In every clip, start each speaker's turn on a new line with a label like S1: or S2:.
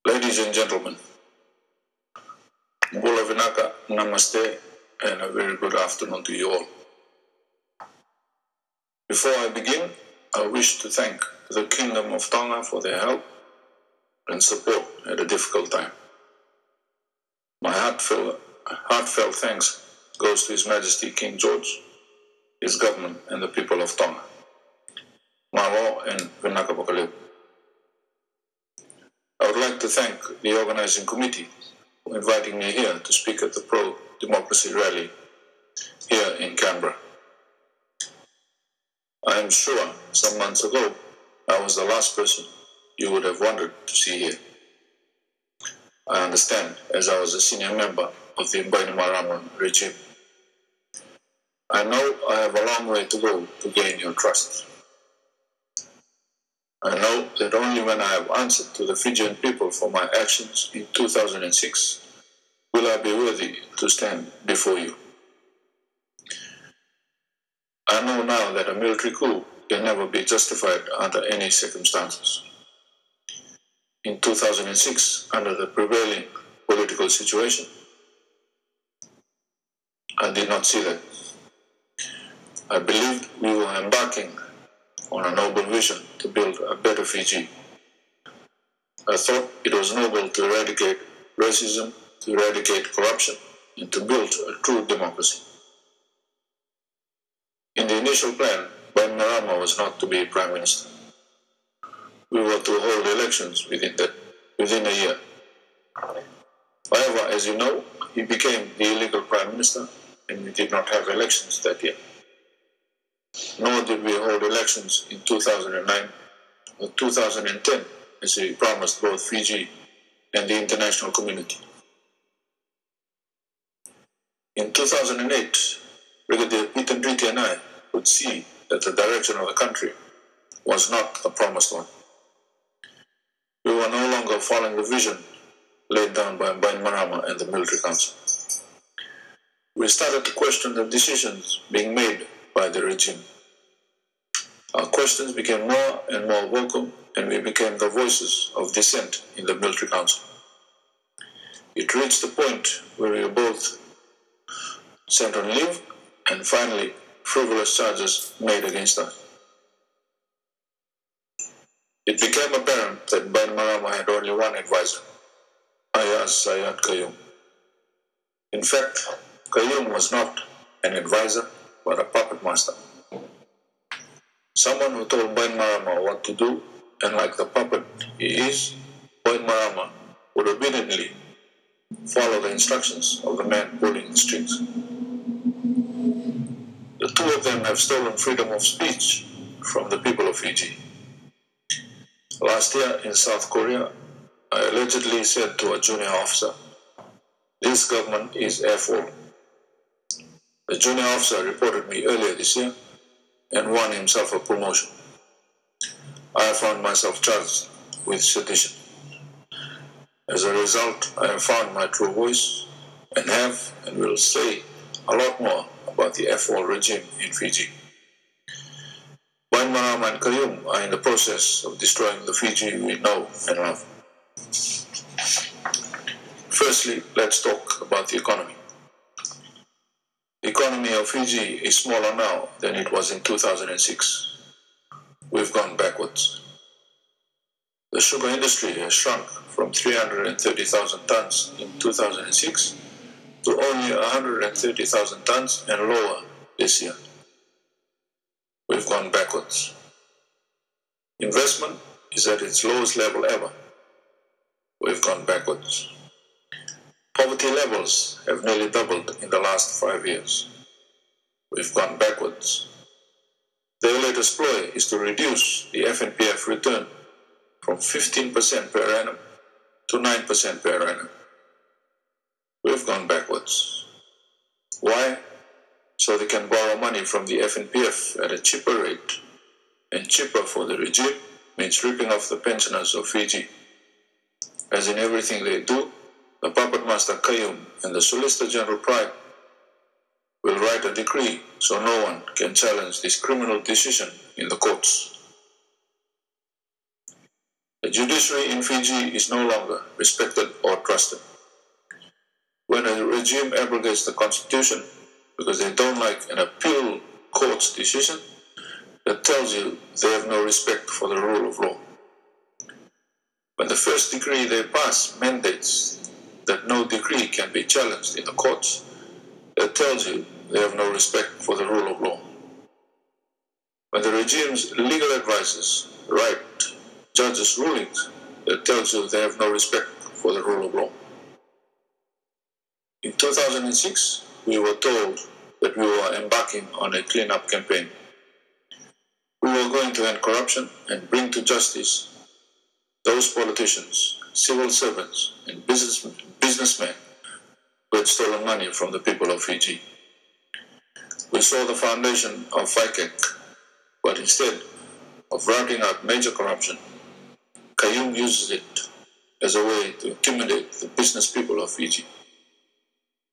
S1: Ladies and gentlemen, Bula Vinaka, Namaste, and a very good afternoon to you all. Before I begin, I wish to thank the Kingdom of Tonga for their help and support at a difficult time. My heartfelt thanks goes to His Majesty King George, his government, and the people of Tonga. Malo and Vinaka Bakaleu. I would like to thank the organizing committee for inviting me here to speak at the pro-democracy rally here in Canberra. I am sure some months ago I was the last person you would have wanted to see here. I understand, as I was a senior member of the Bainimarama regime. I know I have a long way to go to gain your trust. I know that only when I have answered to the Fijian people for my actions in 2006 will I be worthy to stand before you. I know now that a military coup can never be justified under any circumstances. In 2006, under the prevailing political situation, I did not see that. I believed we were embarking on a noble vision to build a better Fiji. I thought it was noble to eradicate racism, to eradicate corruption, and to build a true democracy. In the initial plan, Bainimarama was not to be Prime Minister. We were to hold elections within a year. However, as you know, he became the illegal Prime Minister and we did not have elections that year. Nor did we hold elections in 2009 or 2010 as he promised both Fiji and the international community. In 2008, Brigadier Peter Ndriti and I could see that the direction of the country was not a promised one. We were no longer following the vision laid down by Bainimarama and the Military Council. We started to question the decisions being made by the regime. Our questions became more and more vocal, and we became the voices of dissent in the Military Council. It reached the point where we were both sent on leave and finally frivolous charges made against us. It became apparent that Bainimarama had only one advisor, Ayaz Sayed Qayyum. In fact, Qayyum was not an advisor, but a puppet master. Someone who told Bainimarama what to do, and like the puppet he is, Bainimarama would obediently follow the instructions of the man pulling the strings. The two of them have stolen freedom of speech from the people of Fiji. Last year in South Korea, I allegedly said to a junior officer, "This government is F4. The junior officer reported me earlier this year and won himself a promotion. I found myself charged with sedition. As a result, I have found my true voice and have and will say a lot more about the F4 regime in Fiji. Bainimarama and Qayyum are in the process of destroying the Fiji we know and love. Firstly, let's talk about the economy. The economy of Fiji is smaller now than it was in 2006. We've gone backwards. The sugar industry has shrunk from 330,000 tons in 2006 to only 130,000 tons and lower this year. We've gone backwards. Investment is at its lowest level ever. We've gone backwards. Poverty levels have nearly doubled in the last 5 years. We've gone backwards. Their latest ploy is to reduce the FNPF return from 15% per annum to 9% per annum. We've gone backwards. Why? So they can borrow money from the FNPF at a cheaper rate, and cheaper for the regime means ripping off the pensioners of Fiji. As in everything they do, the puppet master Qayyum and the Solicitor General Pride will write a decree so no one can challenge this criminal decision in the courts. The judiciary in Fiji is no longer respected or trusted. When a regime abrogates the constitution because they don't like an appeal court's decision, that tells you they have no respect for the rule of law. When the first decree they pass mandates that no decree can be challenged in the courts, that tells you they have no respect for the rule of law. When the regime's legal advisors write judges' rulings, that tells you they have no respect for the rule of law. In 2006, we were told that we were embarking on a clean-up campaign. We were going to end corruption and bring to justice those politicians, civil servants, and businessmen who had stolen money from the people of Fiji. We saw the foundation of FICAC, but instead of rooting out major corruption, Kayum uses it as a way to intimidate the business people of Fiji.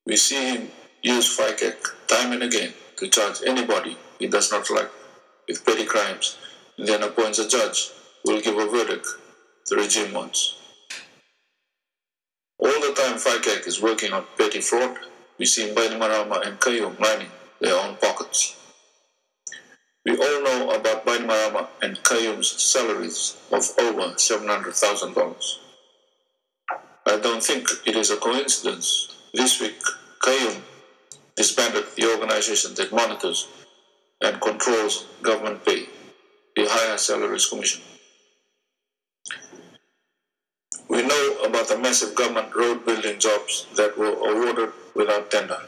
S1: We see him use FICAC time and again to charge anybody he does not like with petty crimes, and then appoints a judge who will give a verdict the regime wants. All the time FICAC is working on petty fraud, we see Bainimarama and Kayum lining their own pockets. We all know about Bainimarama and Kayum's salaries of over $700,000. I don't think it is a coincidence. This week, Kayum disbanded the organization that monitors and controls government pay, the Higher Salaries Commission. We know about the massive government road building jobs that were awarded without tender.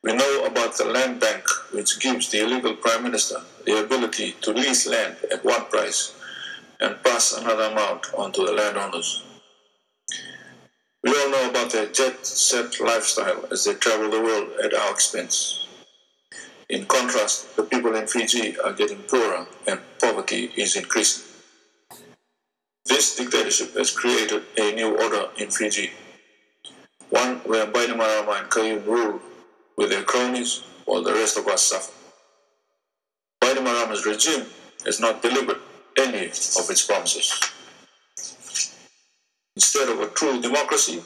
S1: We know about the land bank, which gives the illegal Prime Minister the ability to lease land at one price and pass another amount on to the landowners. We all know about their jet-set lifestyle as they travel the world at our expense. In contrast, the people in Fiji are getting poorer and poverty is increasing. This dictatorship has created a new order in Fiji, one where Bainimarama and Kayum rule with their cronies while the rest of us suffer. Bainimarama's regime has not delivered any of its promises. Instead of a true democracy,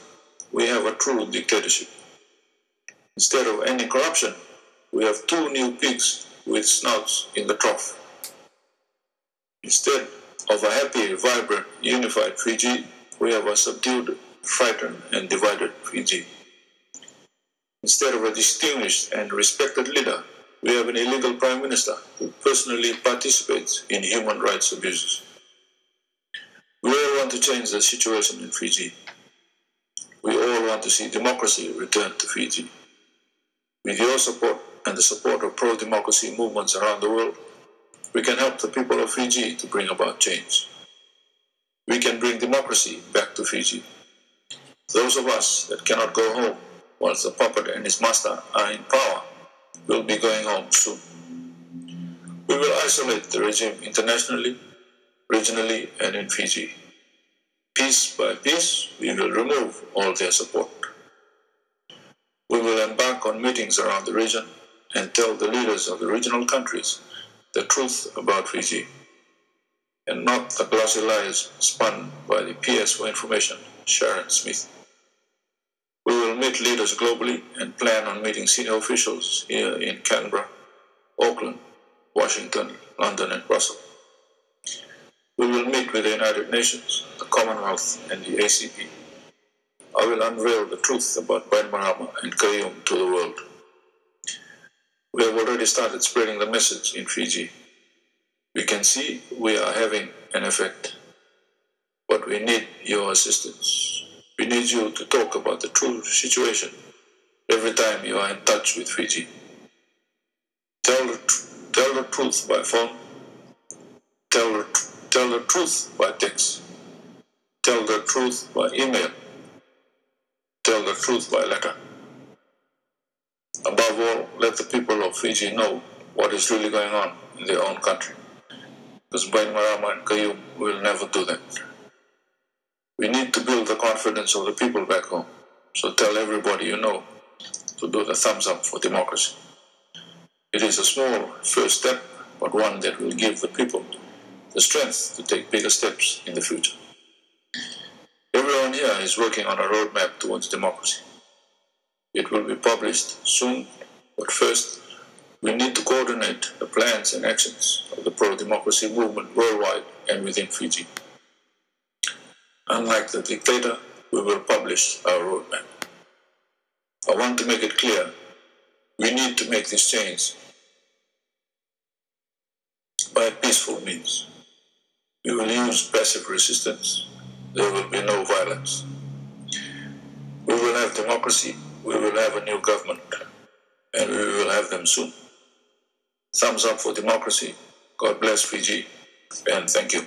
S1: we have a true dictatorship. Instead of any corruption, we have two new pigs with snouts in the trough. Instead of a happy, vibrant, unified Fiji, we have a subdued, frightened, and divided Fiji. Instead of a distinguished and respected leader, we have an illegal Prime Minister who personally participates in human rights abuses. We all want to change the situation in Fiji. We all want to see democracy return to Fiji. With your support and the support of pro-democracy movements around the world, we can help the people of Fiji to bring about change. We can bring democracy back to Fiji. Those of us that cannot go home whilst the puppet and his master are in power will be going home soon. We will isolate the regime internationally, regionally, and in Fiji. Piece by piece, we will remove all their support. We will embark on meetings around the region and tell the leaders of the regional countries the truth about Fiji, and not the glossy lies spun by the PS for Information, Sharon Smith. We will meet leaders globally and plan on meeting senior officials here in Canberra, Auckland, Washington, London, and Brussels. We will meet with the United Nations, the Commonwealth, and the ACP. I will unveil the truth about Bainimarama and Kayum to the world. We have already started spreading the message in Fiji. We can see we are having an effect, but we need your assistance. We need you to talk about the true situation every time you are in touch with Fiji. Tell the truth by phone. Tell the truth by text. Tell the truth by email. Tell the truth by letter. Above all, let the people of Fiji know what is really going on in their own country, because Bainimarama and Kayum will never do that. We need to build the confidence of the people back home, so tell everybody you know to do the thumbs up for democracy. It is a small first step, but one that will give the people the strength to take bigger steps in the future. Everyone here is working on a roadmap towards democracy. It will be published soon, but first we need to coordinate the plans and actions of the pro-democracy movement worldwide and within Fiji. Unlike the dictator, we will publish our roadmap. I want to make it clear, we need to make this change by peaceful means. We will use passive resistance. There will be no violence. We will have democracy, we will have a new government, and we will have them soon. Thumbs up for democracy. God bless Fiji, and thank you.